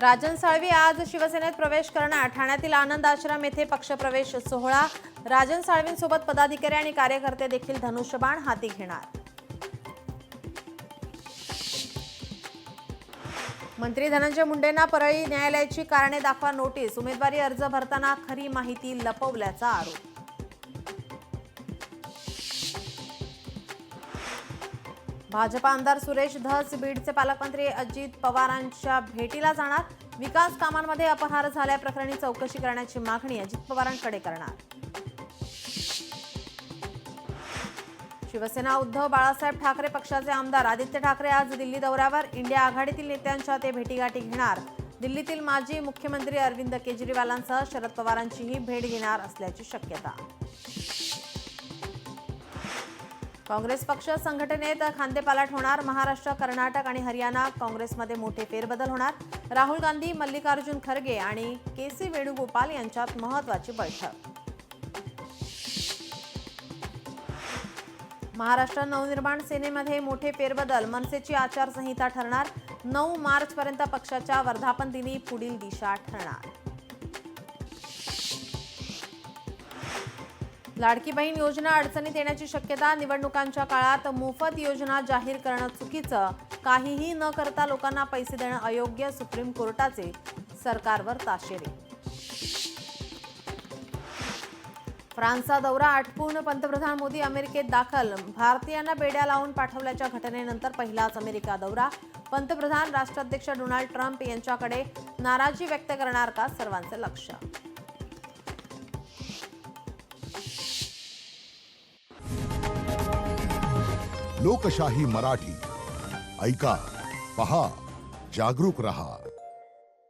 राजन साळवी आज शिवसेनेत प्रवेश करणार। ठाण्यातील आनंद आश्रम येथे पक्षप्रवेश सोहळा। राजन साळवींसोबत पदाधिकारी आणि कार्यकर्ते देखील धनुष्यबाण हाती घेणार। मंत्री धनंजय मुंडेंना परळी न्यायालयाची कारणे दाखवा नोटीस। उमेदवारी अर्ज भरताना खरी माहिती लपवल्याचा आरोप। भाजपा आमदार सुरेश धस बीडचे पालकमंत्री अजित पवारांच्या भेटीला जाणार। विकास कामांमध्ये अपहार झाल्याप्रकरणी चौकशी करण्याची मागणी अजित पवारांकडे करणार। शिवसेना उद्धव बाळासाहेब ठाकरे पक्षाचे आमदार आदित्य ठाकरे आज दिल्ली दौऱ्यावर। इंडिया आघाडीतील नेत्यांच्या ते भेटीगाठी घेणार। दिल्लीतील माजी मुख्यमंत्री अरविंद केजरीवालांसह शरद पवारांचीही भेट घेणार असल्याची शक्यता। काँग्रेस पक्ष संघटनेत खांदेपालट होणार। महाराष्ट्र, कर्नाटक आणि हरियाणा काँग्रेसमध्ये मोठे फेरबदल होणार। राहुल गांधी, मल्लिकार्जुन खरगे आणि के.सी. वेणुगोपाल यांच्यात महत्त्वाची बैठक। महाराष्ट्र नवनिर्माण सेनेमध्ये मोठे फेरबदल। मनसेची आचारसंहिता ठरणार। 9 मार्चपर्यंत पक्षाच्या वर्धापन दिनी पुढील दिशा ठरणार। लाडकी बहीण योजना अडचणीत येण्याची शक्यता। निवडणुकांच्या काळात मोफत योजना जाहीर करणं चुकीचं। काहीही न करता लोकांना पैसे देणं अयोग्य। सुप्रीम कोर्टाचे सरकारवर ताशेरे। फ्रान्सचा दौरा आटपून पंतप्रधान मोदी अमेरिकेत दाखल। भारतीयांना बेड्या लावून पाठवल्याच्या घटनेनंतर पहिलाच अमेरिका दौरा। पंतप्रधान राष्ट्राध्यक्ष डोनाल्ड ट्रम्प यांच्याकडे नाराजी व्यक्त करणार का, सर्वांचे लक्ष। लोकशाही मराठी ऐका, पहा, जागरूक रहा।